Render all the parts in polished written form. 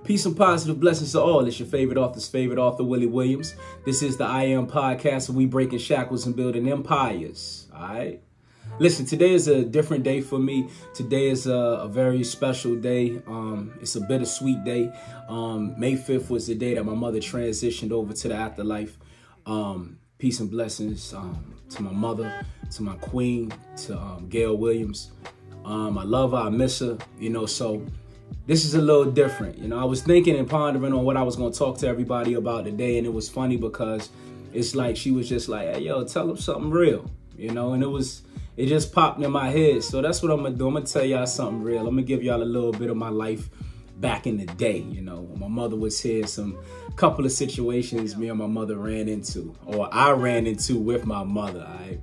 Peace and positive blessings to all. It's your favorite author's favorite author, Willie Williams. This is the I.aM podcast, and we breaking shackles and building empires. All right. Listen, today is a different day for me. Today is a very special day. It's a bittersweet day. May 5th was the day that my mother transitioned over to the afterlife. Peace and blessings to my mother, to my queen, to Gail Williams. I love her. I miss her. So this is a little different. I was thinking and pondering on what I was going to talk to everybody about today. And it was funny because it's like she was just like, hey, yo, tell them something real, and it just popped in my head. So that's what I'm going to do. I'm going to tell y'all something real. I'm going to give y'all a little bit of my life back in the day, when my mother was here. Some couple of situations me and my mother ran into, or I ran into with my mother, all right?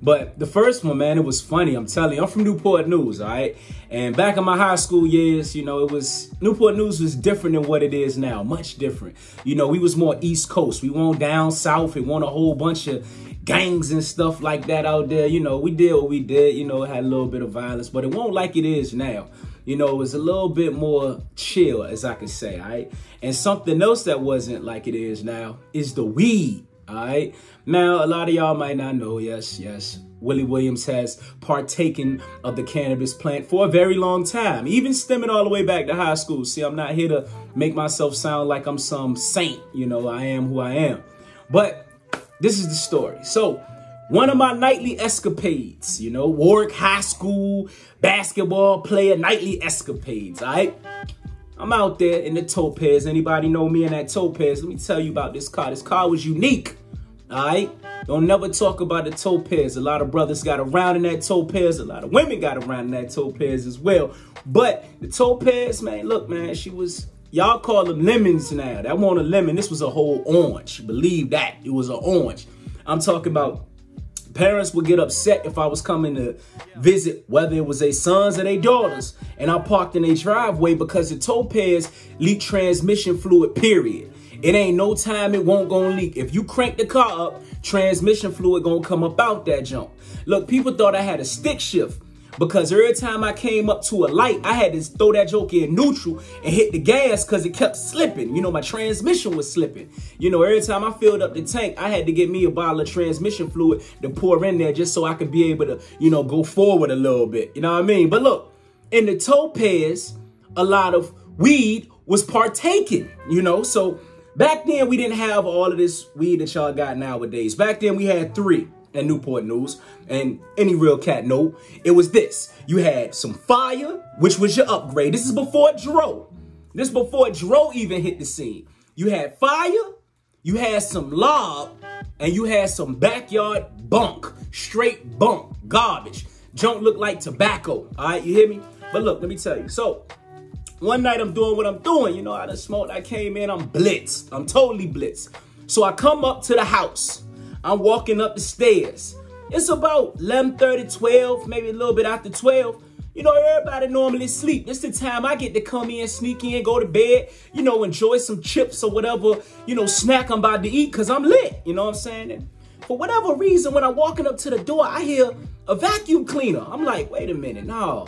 But the first one, man, it was funny. I'm telling you, I'm from Newport News, all right? And back in my high school years, Newport News was different than what it is now, much different. We was more East Coast. We weren't down south. It wasn't a whole bunch of gangs and stuff like that out there. We did what we did, it had a little bit of violence, but it won't like it is now. It was a little bit more chill, as I could say, all right? And something else that wasn't like it is now is the weed, all right? Now, a lot of y'all might not know, yes, Willie Williams has partaken of the cannabis plant for a very long time, even stemming all the way back to high school. See, I'm not here to make myself sound like I'm some saint, I am who I am. But this is the story. So, one of my nightly escapades, Warwick High School basketball player nightly escapades, all right? I'm out there in the Topaz. Anybody know me in that Topaz? Let me tell you about this car. This car was unique, all right? Don't never talk about the Topaz. A lot of brothers got around in that Topaz. A lot of women got around in that Topaz as well. But the Topaz, man, look, man, y'all call them lemons now. That wasn't a lemon. This was a whole orange. Believe that. It was an orange. I'm talking about parents would get upset if I was coming to visit, whether it was their sons or their daughters, and I parked in their driveway because the Topaz leak transmission fluid, period. It ain't no time it won't gonna leak. If you crank the car up, transmission fluid gonna come up out that jump. Look, people thought I had a stick shift because every time I came up to a light, I had to throw that joker in neutral and hit the gas because it kept slipping. My transmission was slipping. Every time I filled up the tank, I had to get me a bottle of transmission fluid to pour in there just so I could be able to, go forward a little bit. You know what I mean? But look, in the Topaz, a lot of weed was partaken, So back then, we didn't have all of this weed that y'all got nowadays. Back then, we had 3. And Newport News, and any real cat know, it was this. You had some fire, which was your upgrade. This is before Dro. This is before Dro even hit the scene. You had fire, you had some lob, and you had some backyard bunk. Straight bunk, garbage. Don't look like tobacco, all right, you hear me? But look, let me tell you. So, one night I'm doing what I'm doing. I done smoked, I came in, I'm blitzed. I'm totally blitzed. So I come up to the house. I'm walking up the stairs. It's about 11:30, 12, maybe a little bit after 12. Everybody normally sleep. It's the time I get to come in, sneak in, go to bed, enjoy some chips or whatever, snack I'm about to eat because I'm lit. You know what I'm saying? And for whatever reason, when I'm walking up to the door, I hear a vacuum cleaner. I'm like, wait a minute. No.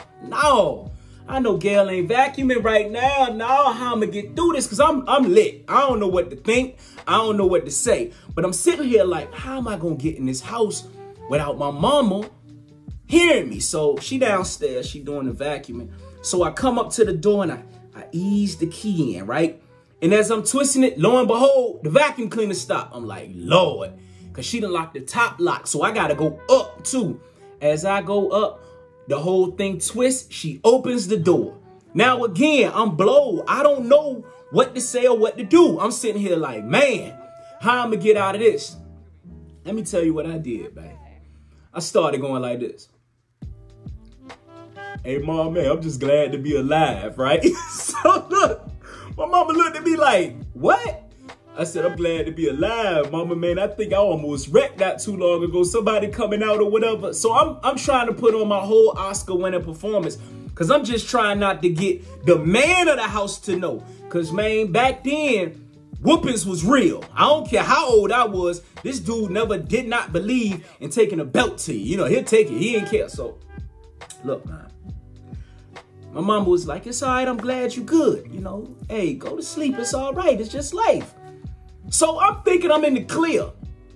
I know Gail ain't vacuuming right now. No, how I'm going to get through this because I'm lit. I don't know what to think. I don't know what to say. But I'm sitting here like, how am I going to get in this house without my mama hearing me? So she downstairs. She doing the vacuuming. So I come up to the door and I ease the key in, right? And as I'm twisting it, lo and behold, the vacuum cleaner stopped. I'm like, Lord, because she done locked the top lock. So I got to go up too. As I go up, the whole thing twists. She opens the door. Now, again, I'm blowed. I don't know what to say or what to do. I'm sitting here like, man, how I'm going to get out of this? Let me tell you what I did, man. I started going like this. Hey, Mom, man, I'm just glad to be alive, right? So, look, my mama looked at me like, what? I said, I'm glad to be alive, Mama, man. I think I almost wrecked not too long ago. Somebody coming out or whatever. So I'm trying to put on my whole Oscar-winning performance because I'm just trying not to get the man of the house to know. Because, man, back then, whoopings was real. I don't care how old I was. This dude did not believe in taking a belt to you. He'll take it. He didn't care. So, look, man. My mama was like, it's all right, I'm glad you good. You know, hey, go to sleep, it's all right, it's just life. So I'm thinking I'm in the clear.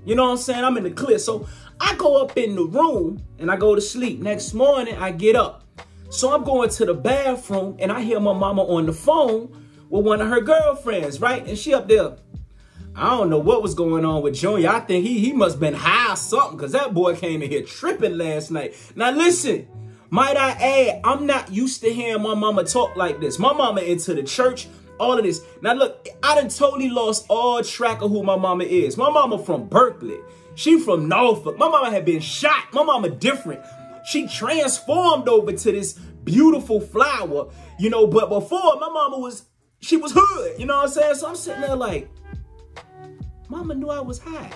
You know what I'm saying? I'm in the clear. So I go up in the room and I go to sleep. Next morning, I get up. So I'm going to the bathroom and I hear my mama on the phone with one of her girlfriends, right? And she up there. I don't know what was going on with Junior. I think he must have been high or something, because that boy came in here tripping last night. Now listen, might I add, I'm not used to hearing my mama talk like this. My mama into the church, all of this. Now look, I done totally lost all track of who my mama is. My mama from Berkeley. She from Norfolk. My mama had been shot. My mama different. She transformed over to this beautiful flower, you know, but before my mama she was hood, you know what I'm saying? So I'm sitting there like, mama knew I was high.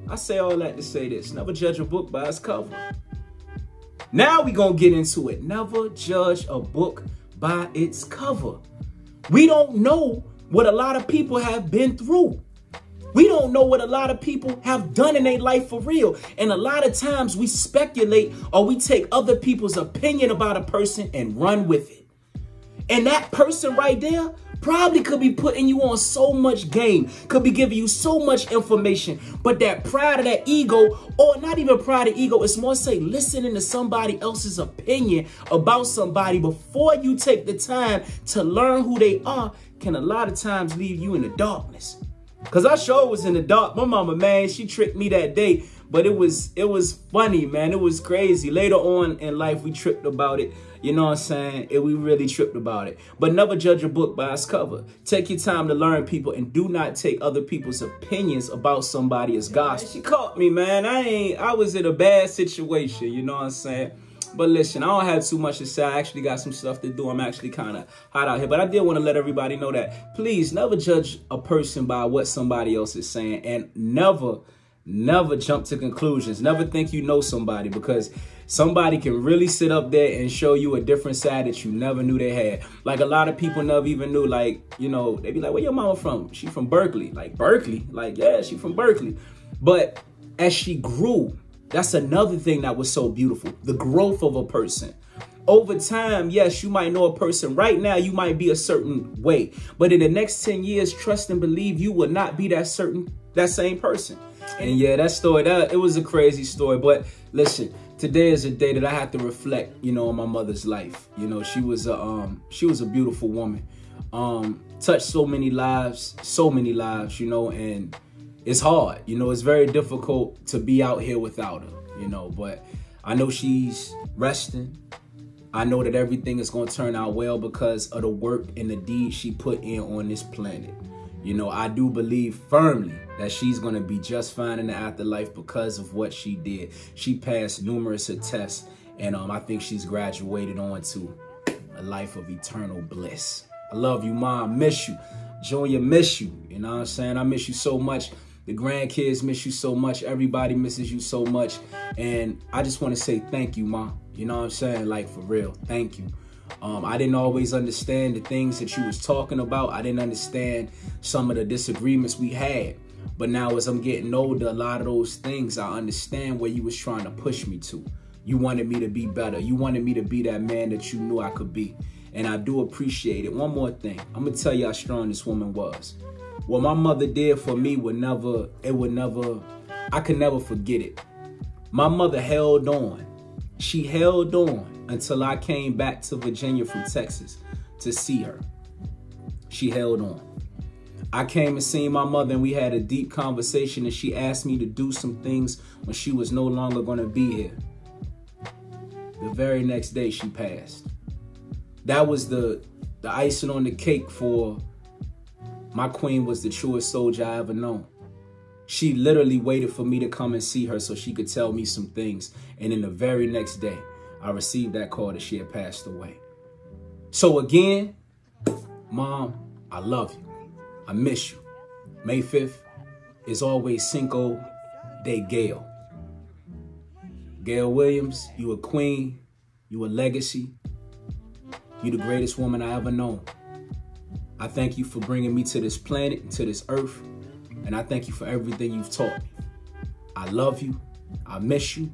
I say all that to say this. Never judge a book by its cover. Now we gonna get into it. Never judge a book by its cover. We don't know what a lot of people have been through. We don't know what a lot of people have done in their life for real. And a lot of times we speculate or we take other people's opinion about a person and run with it. And that person right there probably could be putting you on so much game, could be giving you so much information, but that pride of that ego, or not even pride of ego, it's more say listening to somebody else's opinion about somebody before you take the time to learn who they are, can a lot of times leave you in the darkness. Because I sure was in the dark. My mama, man, she tricked me that day, but it was funny, man. It was crazy. Later on in life, we tripped about it. You know what I'm saying? We really tripped about it. But never judge a book by its cover. Take your time to learn people and do not take other people's opinions about somebody as gospel. She caught me, man. I was in a bad situation. You know what I'm saying? But listen, I don't have too much to say. I actually got some stuff to do. I'm actually kind of hot out here. But I did want to let everybody know that please never judge a person by what somebody else is saying. And never jump to conclusions. Never think you know somebody, because somebody can really sit up there and show you a different side that you never knew they had. Like a lot of people never even knew, like, you know, they be like, where your mama from? She from Berkeley. Like, Berkeley? Like, yeah, she from Berkeley. But as she grew, that's another thing that was so beautiful. The growth of a person. Over time, yes, you might know a person. Right now, you might be a certain way. But in the next 10 years, trust and believe you will not be that same person. And yeah, that story, it was a crazy story. But listen, today is a day that I have to reflect, you know, on my mother's life. You know, she was a beautiful woman. Touched so many lives, you know, and it's hard. You know, it's very difficult to be out here without her, you know, but I know she's resting. I know that everything is going to turn out well because of the work and the deed she put in on this planet. You know, I do believe firmly that she's going to be just fine in the afterlife because of what she did. She passed numerous tests, and I think she's graduated on to a life of eternal bliss. I love you, Mom. Miss you. Junior, miss you. You know what I'm saying? I miss you so much. The grandkids miss you so much. Everybody misses you so much. And I just want to say thank you, Mom. You know what I'm saying? Like, for real. Thank you. I didn't always understand the things that you was talking about. I didn't understand some of the disagreements we had. But now as I'm getting older, a lot of those things, I understand where you was trying to push me to. You wanted me to be better. You wanted me to be that man that you knew I could be. And I do appreciate it. One more thing. I'm going to tell you how strong this woman was. What my mother did for me I could never forget it. My mother held on. She held on until I came back to Virginia from Texas to see her. She held on. I came and seen my mother and we had a deep conversation, and she asked me to do some things when she was no longer going to be here. The very next day she passed. That was the icing on the cake for my queen. Was the truest soldier I ever known. She literally waited for me to come and see her so she could tell me some things. And then the very next day, I received that call that she had passed away. So again, Mom, I love you. I miss you. May 5th is always Cinco de Gale. Gail Williams, you a queen. You a legacy. You the greatest woman I ever known. I thank you for bringing me to this planet and to this earth. And I thank you for everything you've taught me. I love you. I miss you.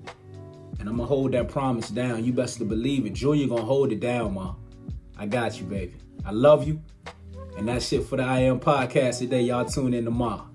And I'm going to hold that promise down. You best to believe it. Junior going to hold it down, Ma. I got you, baby. I love you. And that's it for the I.aM podcast today. Y'all tune in tomorrow.